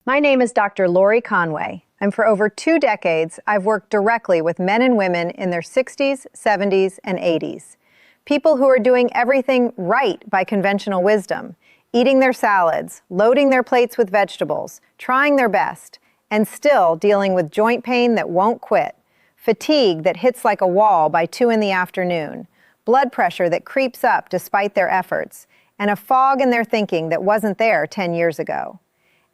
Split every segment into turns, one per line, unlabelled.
My name is Dr. Lori Conway, and for over 2 decades, I've worked directly with men and women in their 60s, 70s, and 80s. People who are doing everything right by conventional wisdom, eating their salads, loading their plates with vegetables, trying their best, and still dealing with joint pain that won't quit, fatigue that hits like a wall by 2 in the afternoon, blood pressure that creeps up despite their efforts, and a fog in their thinking that wasn't there 10 years ago.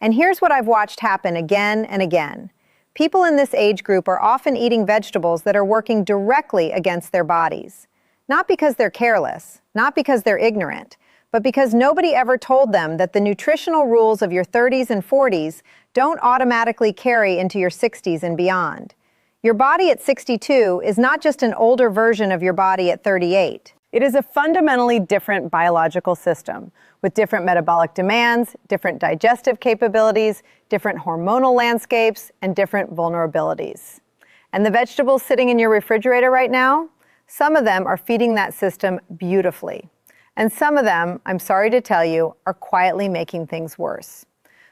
And here's what I've watched happen again and again. People in this age group are often eating vegetables that are working directly against their bodies. Not because they're careless, not because they're ignorant, but because nobody ever told them that the nutritional rules of your 30s and 40s don't automatically carry into your 60s and beyond. Your body at 62 is not just an older version of your body at 38. It is a fundamentally different biological system with different metabolic demands, different digestive capabilities, different hormonal landscapes, and different vulnerabilities. And the vegetables sitting in your refrigerator right now, some of them are feeding that system beautifully. And some of them, I'm sorry to tell you, are quietly making things worse.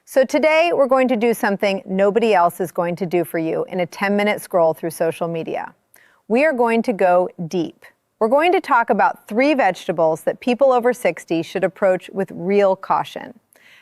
So today we're going to do something nobody else is going to do for you in a 10-minute scroll through social media. We are going to go deep. We're going to talk about 3 vegetables that people over 60 should approach with real caution.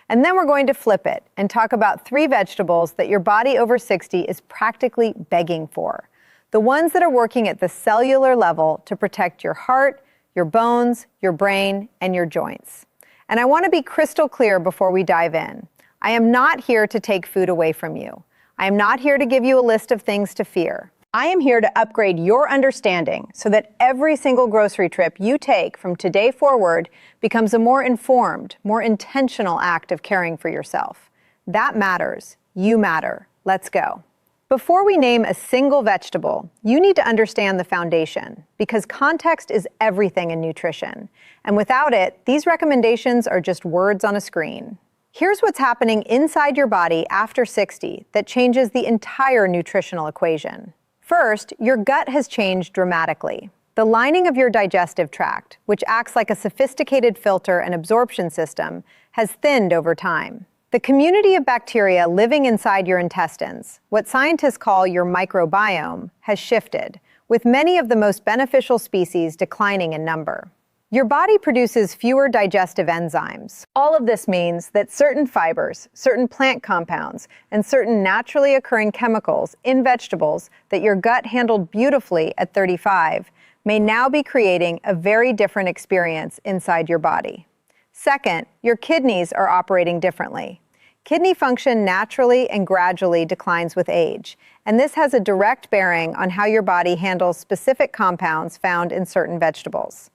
And then we're going to flip it and talk about 3 vegetables that your body over 60 is practically begging for. The ones that are working at the cellular level to protect your heart, your bones, your brain, and your joints. And I want to be crystal clear before we dive in. I am not here to take food away from you. I am not here to give you a list of things to fear. I am here to upgrade your understanding so that every single grocery trip you take from today forward becomes a more informed, more intentional act of caring for yourself. That matters. You matter. Let's go. Before we name a single vegetable, you need to understand the foundation, because context is everything in nutrition. And without it, these recommendations are just words on a screen. Here's what's happening inside your body after 60 that changes the entire nutritional equation. First, your gut has changed dramatically. The lining of your digestive tract, which acts like a sophisticated filter and absorption system, has thinned over time. The community of bacteria living inside your intestines, what scientists call your microbiome, has shifted, with many of the most beneficial species declining in number. Your body produces fewer digestive enzymes. All of this means that certain fibers, certain plant compounds, and certain naturally occurring chemicals in vegetables that your gut handled beautifully at 35 may now be creating a very different experience inside your body. Second, your kidneys are operating differently. Kidney function naturally and gradually declines with age, and this has a direct bearing on how your body handles specific compounds found in certain vegetables.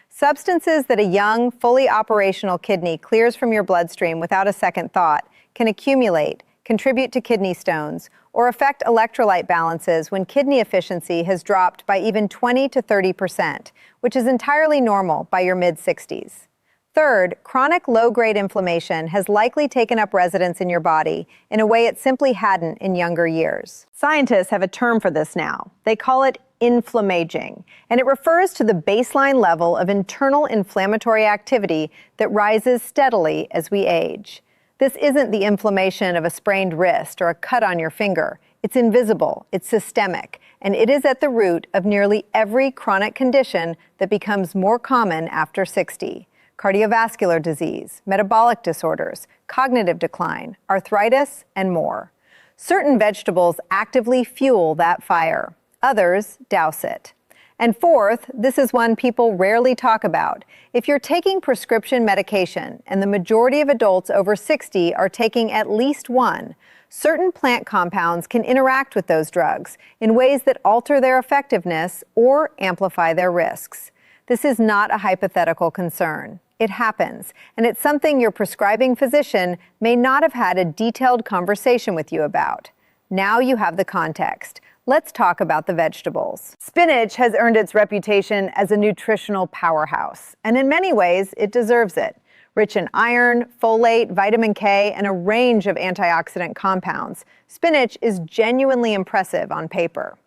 Substances that a young, fully operational kidney clears from your bloodstream without a second thought can accumulate, contribute to kidney stones, or affect electrolyte balances when kidney efficiency has dropped by even 20 to 30%, which is entirely normal by your mid-60s. Third, chronic low-grade inflammation has likely taken up residence in your body in a way it simply hadn't in younger years. Scientists have a term for this now. They call it inflammaging, and it refers to the baseline level of internal inflammatory activity that rises steadily as we age. This isn't the inflammation of a sprained wrist or a cut on your finger. It's invisible, it's systemic, and it is at the root of nearly every chronic condition that becomes more common after 60. Cardiovascular disease, metabolic disorders, cognitive decline, arthritis, and more. Certain vegetables actively fuel that fire. Others douse it. And fourth, this is one people rarely talk about. If you're taking prescription medication, and the majority of adults over 60 are taking at least one, certain plant compounds can interact with those drugs in ways that alter their effectiveness or amplify their risks. This is not a hypothetical concern. It happens, and it's something your prescribing physician may not have had a detailed conversation with you about. Now you have the context. Let's talk about the vegetables. Spinach has earned its reputation as a nutritional powerhouse, and in many ways, it deserves it. Rich in iron, folate, vitamin K, and a range of antioxidant compounds, spinach is genuinely impressive on paper.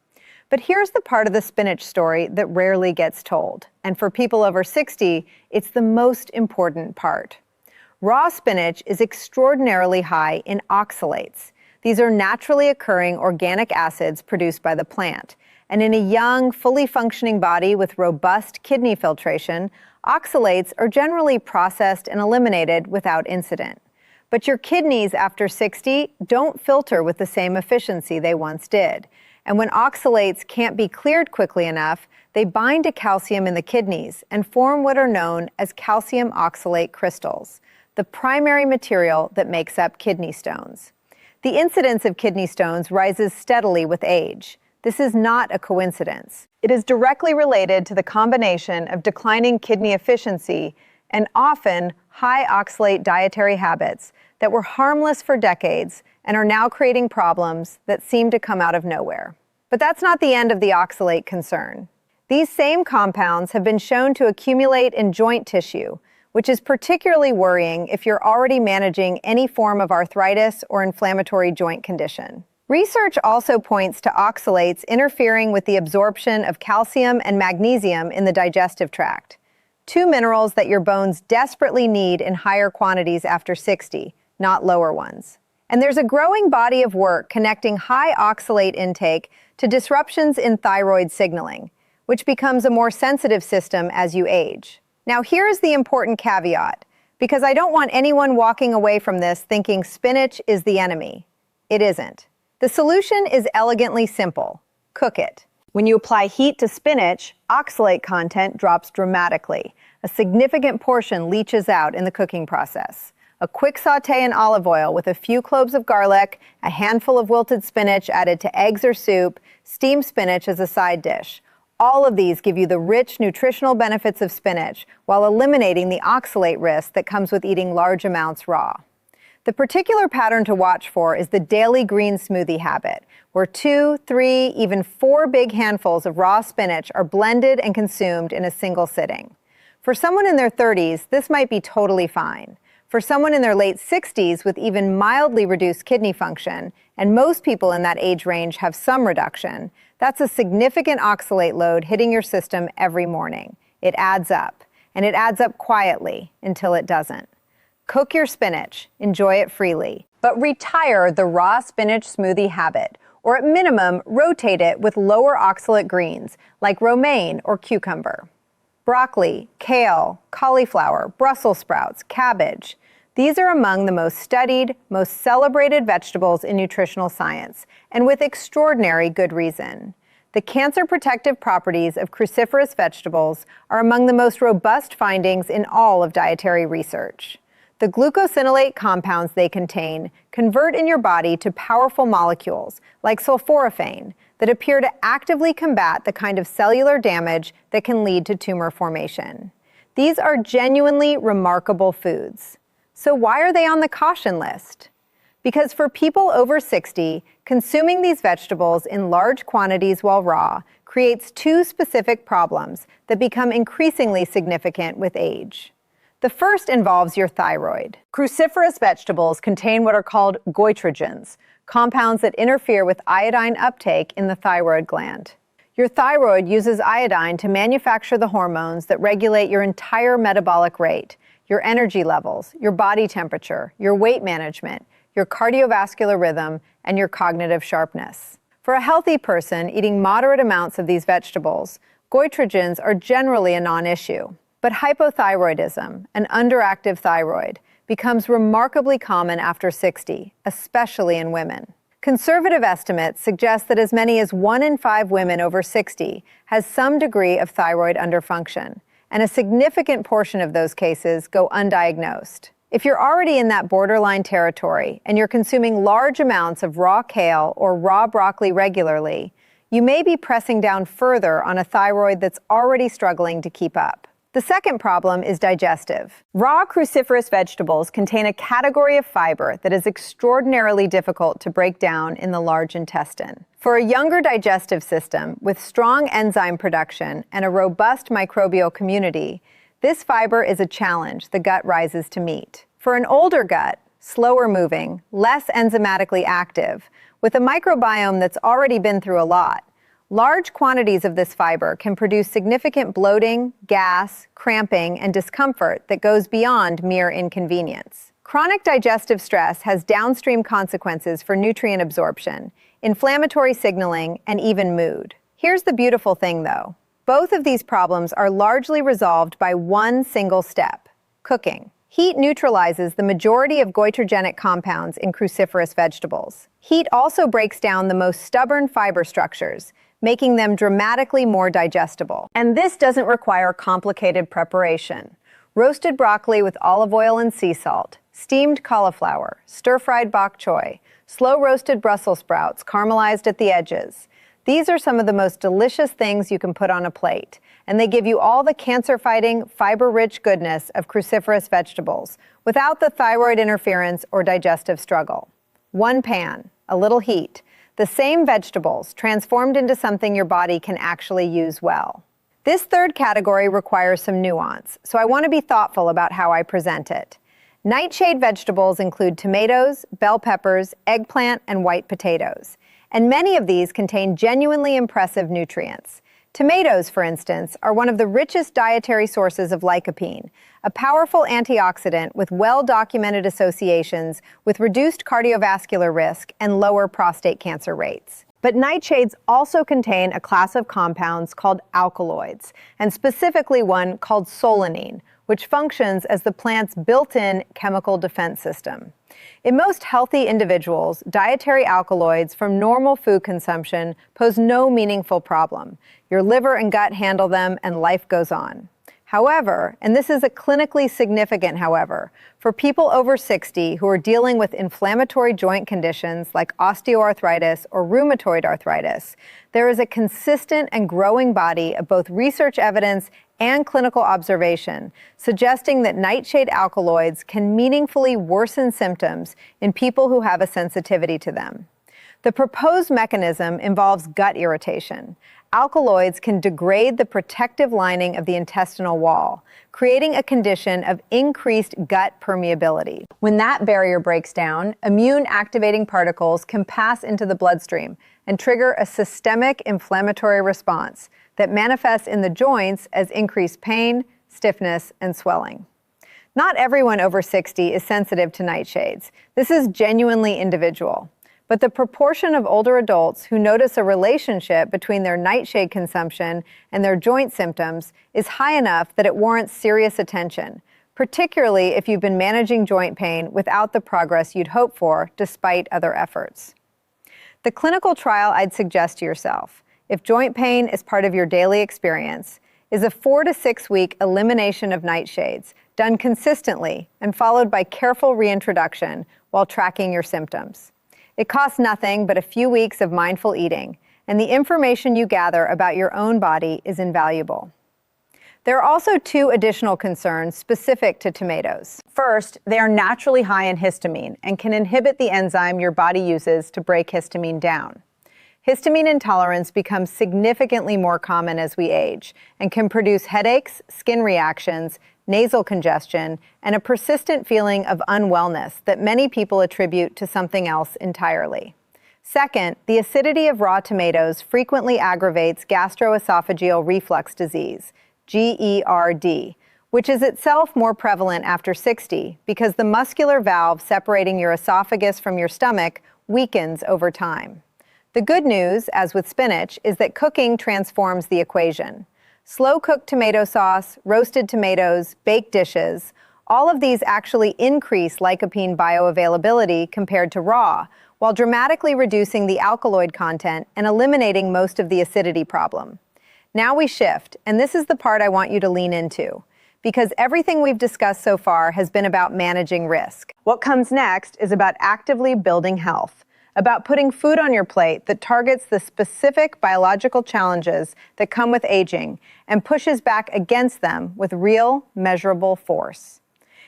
But here's the part of the spinach story that rarely gets told. And for people over 60, it's the most important part. Raw spinach is extraordinarily high in oxalates. These are naturally occurring organic acids produced by the plant. And in a young, fully functioning body with robust kidney filtration, oxalates are generally processed and eliminated without incident. But your kidneys after 60 don't filter with the same efficiency they once did. And when oxalates can't be cleared quickly enough, they bind to calcium in the kidneys and form what are known as calcium oxalate crystals, the primary material that makes up kidney stones. The incidence of kidney stones rises steadily with age. This is not a coincidence. It is directly related to the combination of declining kidney efficiency and often high oxalate dietary habits that were harmless for decades and are now creating problems that seem to come out of nowhere. But that's not the end of the oxalate concern. These same compounds have been shown to accumulate in joint tissue, which is particularly worrying if you're already managing any form of arthritis or inflammatory joint condition. Research also points to oxalates interfering with the absorption of calcium and magnesium in the digestive tract, two minerals that your bones desperately need in higher quantities after 60, not lower ones. And there's a growing body of work connecting high oxalate intake to disruptions in thyroid signaling, which becomes a more sensitive system as you age. Now here's the important caveat, because I don't want anyone walking away from this thinking spinach is the enemy. It isn't. The solution is elegantly simple. Cook it. When you apply heat to spinach, oxalate content drops dramatically. A significant portion leaches out in the cooking process. A quick sauté in olive oil with a few cloves of garlic, a handful of wilted spinach added to eggs or soup, steam spinach as a side dish. All of these give you the rich nutritional benefits of spinach while eliminating the oxalate risk that comes with eating large amounts raw. The particular pattern to watch for is the daily green smoothie habit, where 2, 3, even 4 big handfuls of raw spinach are blended and consumed in a single sitting. For someone in their 30s, this might be totally fine. For someone in their late 60s with even mildly reduced kidney function, and most people in that age range have some reduction, that's a significant oxalate load hitting your system every morning. It adds up, and it adds up quietly until it doesn't. Cook your spinach, enjoy it freely, but retire the raw spinach smoothie habit, or at minimum, rotate it with lower oxalate greens like romaine or cucumber. Broccoli, kale, cauliflower, Brussels sprouts, cabbage. These are among the most studied, most celebrated vegetables in nutritional science, and with extraordinary good reason. The cancer protective properties of cruciferous vegetables are among the most robust findings in all of dietary research. The glucosinolate compounds they contain convert in your body to powerful molecules, like sulforaphane, that appear to actively combat the kind of cellular damage that can lead to tumor formation. These are genuinely remarkable foods. So why are they on the caution list? Because for people over 60, consuming these vegetables in large quantities while raw creates 2 specific problems that become increasingly significant with age. The first involves your thyroid. Cruciferous vegetables contain what are called goitrogens, compounds that interfere with iodine uptake in the thyroid gland. Your thyroid uses iodine to manufacture the hormones that regulate your entire metabolic rate, your energy levels, your body temperature, your weight management, your cardiovascular rhythm, and your cognitive sharpness. For a healthy person eating moderate amounts of these vegetables, goitrogens are generally a non-issue. But hypothyroidism, an underactive thyroid, becomes remarkably common after 60, especially in women. Conservative estimates suggest that as many as 1 in 5 women over 60 has some degree of thyroid underfunction, and a significant portion of those cases go undiagnosed. If you're already in that borderline territory and you're consuming large amounts of raw kale or raw broccoli regularly, you may be pressing down further on a thyroid that's already struggling to keep up. The second problem is digestive. Raw cruciferous vegetables contain a category of fiber that is extraordinarily difficult to break down in the large intestine. For a younger digestive system with strong enzyme production and a robust microbial community, this fiber is a challenge the gut rises to meet. For an older gut, slower moving, less enzymatically active, with a microbiome that's already been through a lot, Large quantities of this fiber can produce significant bloating, gas, cramping, and discomfort that goes beyond mere inconvenience. Chronic digestive stress has downstream consequences for nutrient absorption, inflammatory signaling, and even mood. Here's the beautiful thing, though. Both of these problems are largely resolved by one single step: cooking. Heat neutralizes the majority of goitrogenic compounds in cruciferous vegetables. Heat also breaks down the most stubborn fiber structures, making them dramatically more digestible. And this doesn't require complicated preparation. Roasted broccoli with olive oil and sea salt, steamed cauliflower, stir-fried bok choy, slow-roasted Brussels sprouts caramelized at the edges. These are some of the most delicious things you can put on a plate, and they give you all the cancer-fighting, fiber-rich goodness of cruciferous vegetables without the thyroid interference or digestive struggle. One pan, a little heat, the same vegetables transformed into something your body can actually use well. This third category requires some nuance, so I want to be thoughtful about how I present it. Nightshade vegetables include tomatoes, bell peppers, eggplant, and white potatoes, and many of these contain genuinely impressive nutrients. Tomatoes, for instance, are one of the richest dietary sources of lycopene, a powerful antioxidant with well-documented associations with reduced cardiovascular risk and lower prostate cancer rates. But nightshades also contain a class of compounds called alkaloids, and specifically one called solanine, which functions as the plant's built-in chemical defense system. In most healthy individuals, dietary alkaloids from normal food consumption pose no meaningful problem. Your liver and gut handle them, and life goes on. However, and this is a clinically significant however, for people over 60 who are dealing with inflammatory joint conditions like osteoarthritis or rheumatoid arthritis, there is a consistent and growing body of both research evidence and clinical observation suggesting that nightshade alkaloids can meaningfully worsen symptoms in people who have a sensitivity to them. The proposed mechanism involves gut irritation. Alkaloids can degrade the protective lining of the intestinal wall, creating a condition of increased gut permeability. When that barrier breaks down, immune-activating particles can pass into the bloodstream and trigger a systemic inflammatory response that manifests in the joints as increased pain, stiffness, and swelling. Not everyone over 60 is sensitive to nightshades. This is genuinely individual. But the proportion of older adults who notice a relationship between their nightshade consumption and their joint symptoms is high enough that it warrants serious attention, particularly if you've been managing joint pain without the progress you'd hope for despite other efforts. The clinical trial I'd suggest to yourself, if joint pain is part of your daily experience, is a 4 to 6 week elimination of nightshades done consistently and followed by careful reintroduction while tracking your symptoms. It costs nothing but a few weeks of mindful eating, and the information you gather about your own body is invaluable. There are also 2 additional concerns specific to tomatoes. First, they are naturally high in histamine and can inhibit the enzyme your body uses to break histamine down. Histamine intolerance becomes significantly more common as we age and can produce headaches, skin reactions, nasal congestion, and a persistent feeling of unwellness that many people attribute to something else entirely. Second, the acidity of raw tomatoes frequently aggravates gastroesophageal reflux disease, GERD, which is itself more prevalent after 60 because the muscular valve separating your esophagus from your stomach weakens over time. The good news, as with spinach, is that cooking transforms the equation. Slow-cooked tomato sauce, roasted tomatoes, baked dishes, all of these actually increase lycopene bioavailability compared to raw, while dramatically reducing the alkaloid content and eliminating most of the acidity problem. Now we shift, and this is the part I want you to lean into, because everything we've discussed so far has been about managing risk. What comes next is about actively building health, about putting food on your plate that targets the specific biological challenges that come with aging and pushes back against them with real, measurable force.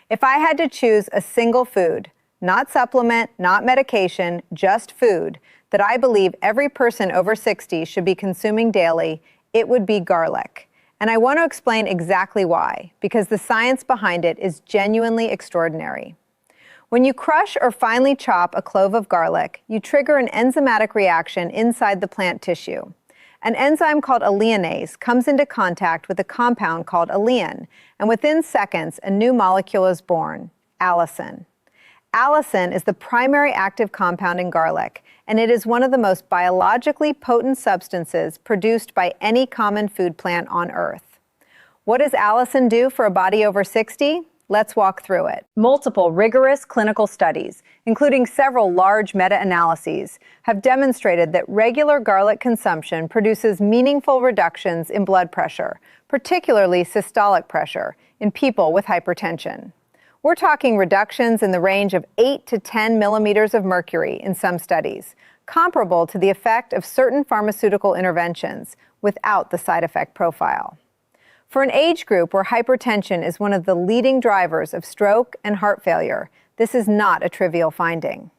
If I had to choose a single food, not supplement, not medication, just food, that I believe every person over 60 should be consuming daily, it would be garlic. And I want to explain exactly why, because the science behind it is genuinely extraordinary. When you crush or finely chop a clove of garlic, you trigger an enzymatic reaction inside the plant tissue. An enzyme called alliinase comes into contact with a compound called allein, and within seconds, a new molecule is born, allicin. Allicin is the primary active compound in garlic, and it is one of the most biologically potent substances produced by any common food plant on Earth. What does allicin do for a body over 60? Let's walk through it. Multiple rigorous clinical studies, including several large meta-analyses, have demonstrated that regular garlic consumption produces meaningful reductions in blood pressure, particularly systolic pressure, in people with hypertension. We're talking reductions in the range of 8 to 10 millimeters of mercury in some studies, comparable to the effect of certain pharmaceutical interventions without the side effect profile. For an age group where hypertension is one of the leading drivers of stroke and heart failure, this is not a trivial finding.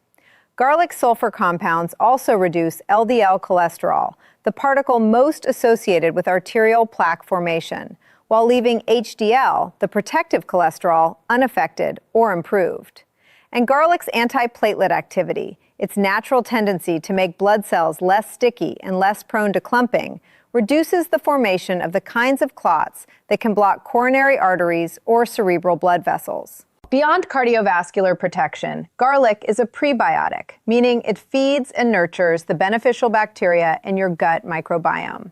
Garlic sulfur compounds also reduce LDL cholesterol, the particle most associated with arterial plaque formation, while leaving HDL, the protective cholesterol, unaffected or improved. And garlic's antiplatelet activity, its natural tendency to make blood cells less sticky and less prone to clumping, reduces the formation of the kinds of clots that can block coronary arteries or cerebral blood vessels. Beyond cardiovascular protection, garlic is a prebiotic, meaning it feeds and nurtures the beneficial bacteria in your gut microbiome.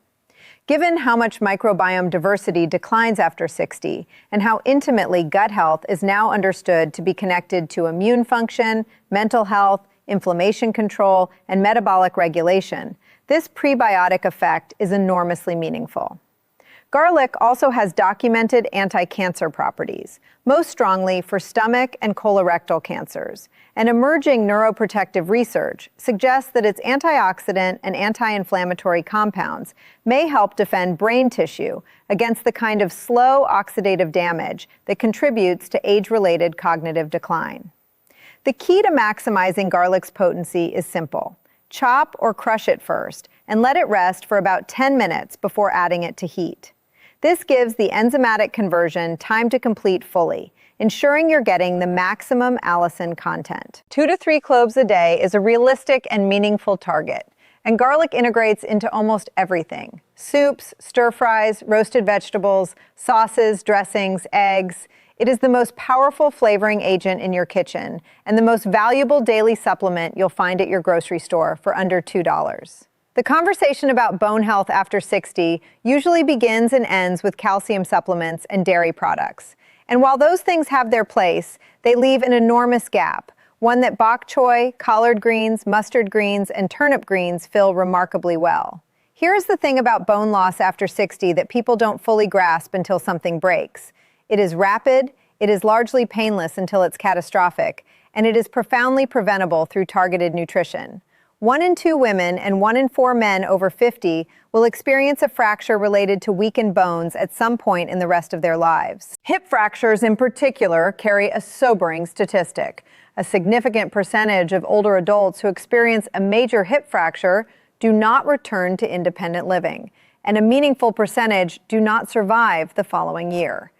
Given how much microbiome diversity declines after 60 and how intimately gut health is now understood to be connected to immune function, mental health, inflammation control, and metabolic regulation, this prebiotic effect is enormously meaningful. Garlic also has documented anti-cancer properties, most strongly for stomach and colorectal cancers, and emerging neuroprotective research suggests that its antioxidant and anti-inflammatory compounds may help defend brain tissue against the kind of slow oxidative damage that contributes to age-related cognitive decline. The key to maximizing garlic's potency is simple. Chop or crush it first and let it rest for about 10 minutes before adding it to heat. This gives the enzymatic conversion time to complete fully, ensuring you're getting the maximum allicin content. 2 to 3 cloves a day is a realistic and meaningful target, and garlic integrates into almost everything: soups, stir-fries, roasted vegetables, sauces, dressings, eggs. It is the most powerful flavoring agent in your kitchen and the most valuable daily supplement you'll find at your grocery store for under $2. The conversation about bone health after 60 usually begins and ends with calcium supplements and dairy products. And while those things have their place, they leave an enormous gap, one that bok choy, collard greens, mustard greens, and turnip greens fill remarkably well. Here's the thing about bone loss after 60 that people don't fully grasp until something breaks. It is rapid, it is largely painless until it's catastrophic, and it is profoundly preventable through targeted nutrition. 1 in 2 women and 1 in 4 men over 50 will experience a fracture related to weakened bones at some point in the rest of their lives. Hip fractures in particular carry a sobering statistic. A significant percentage of older adults who experience a major hip fracture do not return to independent living, and a meaningful percentage do not survive the following year.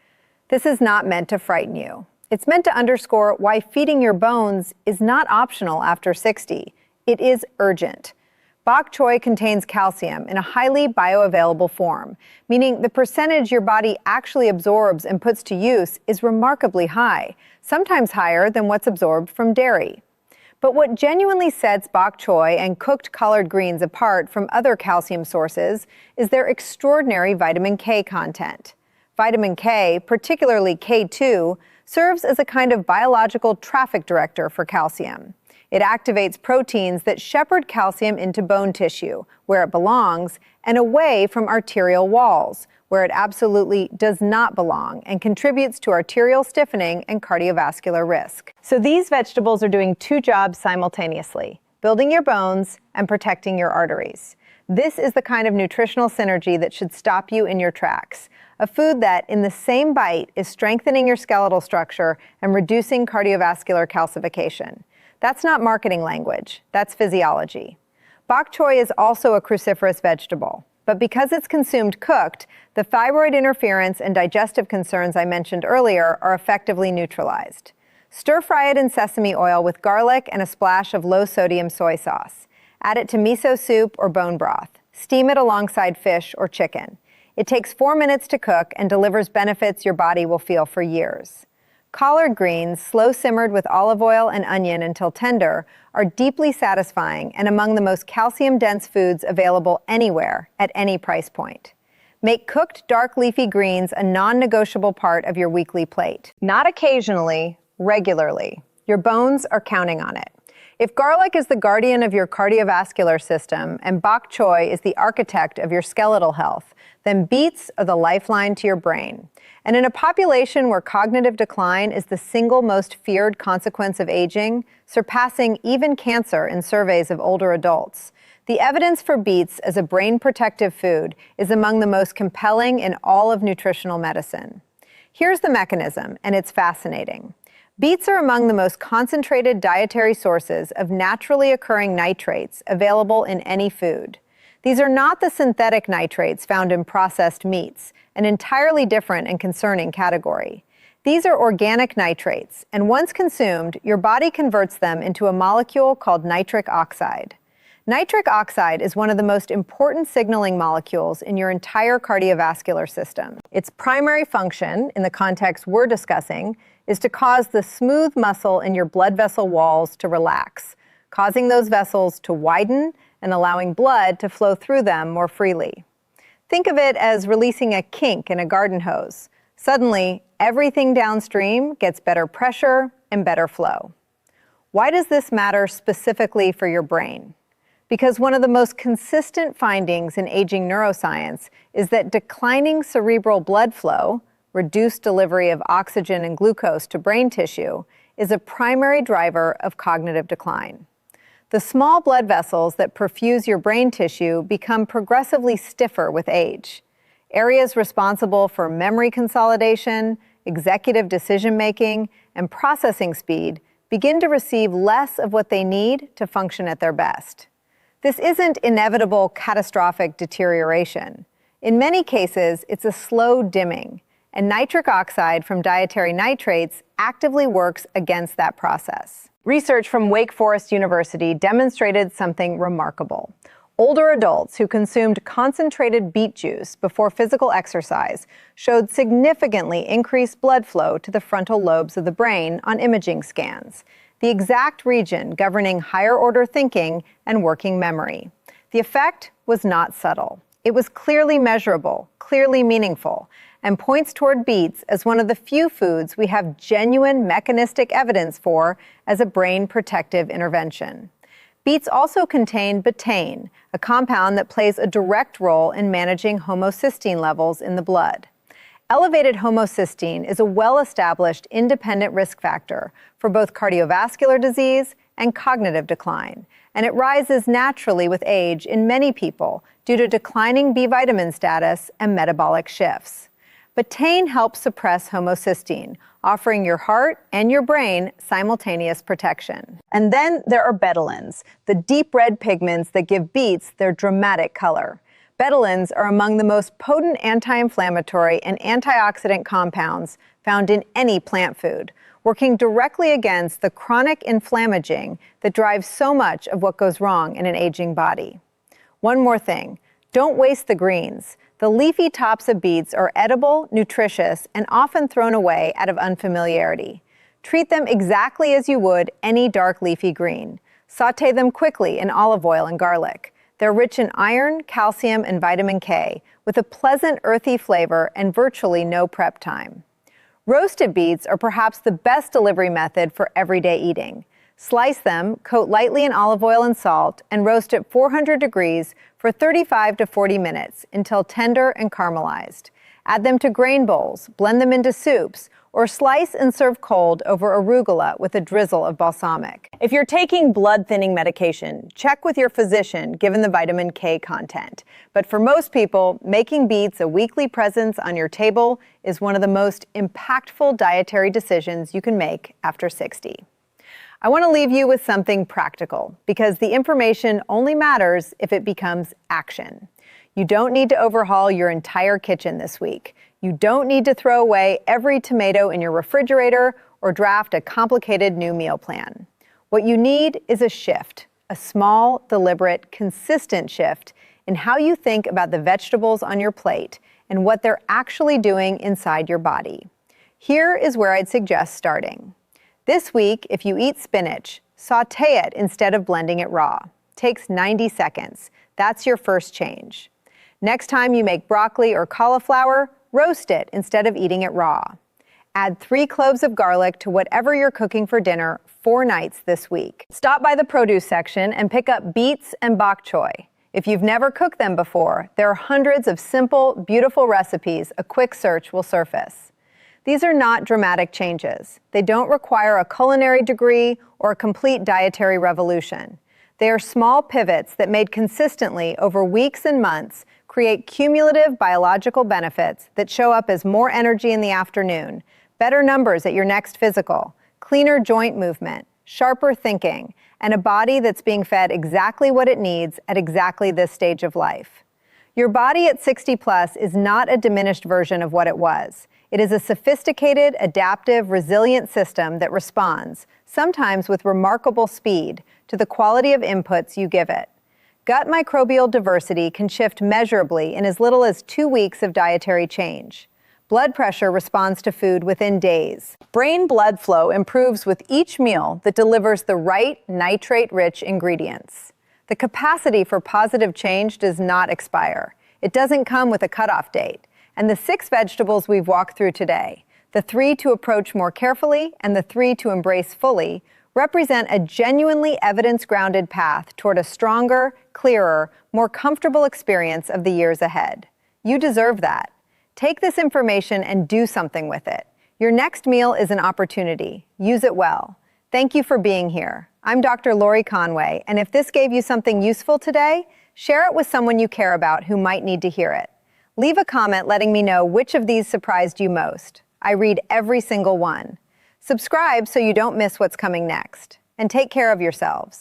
This is not meant to frighten you. It's meant to underscore why feeding your bones is not optional after 60. It is urgent. Bok choy contains calcium in a highly bioavailable form, meaning the percentage your body actually absorbs and puts to use is remarkably high, sometimes higher than what's absorbed from dairy. But what genuinely sets bok choy and cooked collard greens apart from other calcium sources is their extraordinary vitamin K content. Vitamin K, particularly K2, serves as a kind of biological traffic director for calcium. It activates proteins that shepherd calcium into bone tissue, where it belongs, and away from arterial walls, where it absolutely does not belong and contributes to arterial stiffening and cardiovascular risk. So these vegetables are doing 2 jobs simultaneously: building your bones and protecting your arteries. This is the kind of nutritional synergy that should stop you in your tracks. A food that, in the same bite, is strengthening your skeletal structure and reducing cardiovascular calcification. That's not marketing language, that's physiology. Bok choy is also a cruciferous vegetable, but because it's consumed cooked, the thyroid interference and digestive concerns I mentioned earlier are effectively neutralized. Stir-fry it in sesame oil with garlic and a splash of low-sodium soy sauce. Add it to miso soup or bone broth. Steam it alongside fish or chicken. It takes 4 minutes to cook and delivers benefits your body will feel for years. Collard greens, slow simmered with olive oil and onion until tender, are deeply satisfying and among the most calcium-dense foods available anywhere at any price point. Make cooked dark leafy greens a non-negotiable part of your weekly plate. Not occasionally, regularly. Your bones are counting on it. If garlic is the guardian of your cardiovascular system and bok choy is the architect of your skeletal health, then beets are the lifeline to your brain. And in a population where cognitive decline is the single most feared consequence of aging, surpassing even cancer in surveys of older adults, the evidence for beets as a brain protective food is among the most compelling in all of nutritional medicine. Here's the mechanism, and it's fascinating. Beets are among the most concentrated dietary sources of naturally occurring nitrates available in any food. These are not the synthetic nitrates found in processed meats, an entirely different and concerning category. These are organic nitrates, and once consumed, your body converts them into a molecule called nitric oxide. Nitric oxide is one of the most important signaling molecules in your entire cardiovascular system. Its primary function, in the context we're discussing, is to cause the smooth muscle in your blood vessel walls to relax, causing those vessels to widen and allowing blood to flow through them more freely. Think of it as releasing a kink in a garden hose. Suddenly, everything downstream gets better pressure and better flow. Why does this matter specifically for your brain? Because one of the most consistent findings in aging neuroscience is that declining cerebral blood flow, reduced delivery of oxygen and glucose to brain tissue, is a primary driver of cognitive decline. The small blood vessels that perfuse your brain tissue become progressively stiffer with age. Areas responsible for memory consolidation, executive decision-making, and processing speed begin to receive less of what they need to function at their best. This isn't inevitable catastrophic deterioration. In many cases, it's a slow dimming, and nitric oxide from dietary nitrates actively works against that process. Research from Wake Forest University demonstrated something remarkable. Older adults who consumed concentrated beet juice before physical exercise showed significantly increased blood flow to the frontal lobes of the brain on imaging scans, the exact region governing higher order thinking and working memory. The effect was not subtle. It was clearly measurable, clearly meaningful, and points toward beets as one of the few foods we have genuine mechanistic evidence for as a brain protective intervention. Beets also contain betaine, a compound that plays a direct role in managing homocysteine levels in the blood. Elevated homocysteine is a well-established independent risk factor for both cardiovascular disease and cognitive decline, and it rises naturally with age in many people due to declining B vitamin status and metabolic shifts. Betaine helps suppress homocysteine, offering your heart and your brain simultaneous protection. And then there are betalains, the deep red pigments that give beets their dramatic color. Betalains are among the most potent anti-inflammatory and antioxidant compounds found in any plant food, working directly against the chronic inflammaging that drives so much of what goes wrong in an aging body. One more thing, don't waste the greens. The leafy tops of beets are edible, nutritious, and often thrown away out of unfamiliarity. Treat them exactly as you would any dark leafy green. Sauté them quickly in olive oil and garlic. They're rich in iron, calcium, and vitamin K, with a pleasant earthy flavor and virtually no prep time. Roasted beets are perhaps the best delivery method for everyday eating. Slice them, coat lightly in olive oil and salt, and roast at 400 degrees for 35 to 40 minutes until tender and caramelized. Add them to grain bowls, blend them into soups, or slice and serve cold over arugula with a drizzle of balsamic. If you're taking blood-thinning medication, check with your physician given the vitamin K content. But for most people, making beets a weekly presence on your table is one of the most impactful dietary decisions you can make after 60. I want to leave you with something practical, because the information only matters if it becomes action. You don't need to overhaul your entire kitchen this week. You don't need to throw away every tomato in your refrigerator or draft a complicated new meal plan. What you need is a shift, a small, deliberate, consistent shift in how you think about the vegetables on your plate and what they're actually doing inside your body. Here is where I'd suggest starting. This week, if you eat spinach, sauté it instead of blending it raw. Takes 90 seconds. That's your first change. Next time you make broccoli or cauliflower, roast it instead of eating it raw. Add 3 cloves of garlic to whatever you're cooking for dinner 4 nights this week. Stop by the produce section and pick up beets and bok choy. If you've never cooked them before, there are hundreds of simple, beautiful recipes a quick search will surface. These are not dramatic changes. They don't require a culinary degree or a complete dietary revolution. They are small pivots that made consistently over weeks and months create cumulative biological benefits that show up as more energy in the afternoon, better numbers at your next physical, cleaner joint movement, sharper thinking, and a body that's being fed exactly what it needs at exactly this stage of life. Your body at 60 plus is not a diminished version of what it was. It is a sophisticated, adaptive, resilient system that responds, sometimes with remarkable speed, to the quality of inputs you give it. Gut microbial diversity can shift measurably in as little as 2 weeks of dietary change. Blood pressure responds to food within days. Brain blood flow improves with each meal that delivers the right nitrate-rich ingredients. The capacity for positive change does not expire. It doesn't come with a cutoff date. And the 6 vegetables we've walked through today, the 3 to approach more carefully and the 3 to embrace fully, represent a genuinely evidence-grounded path toward a stronger, clearer, more comfortable experience of the years ahead. You deserve that. Take this information and do something with it. Your next meal is an opportunity. Use it well. Thank you for being here. I'm Dr. Lori Conway, and if this gave you something useful today, share it with someone you care about who might need to hear it. Leave a comment letting me know which of these surprised you most. I read every single one. Subscribe so you don't miss what's coming next. And take care of yourselves.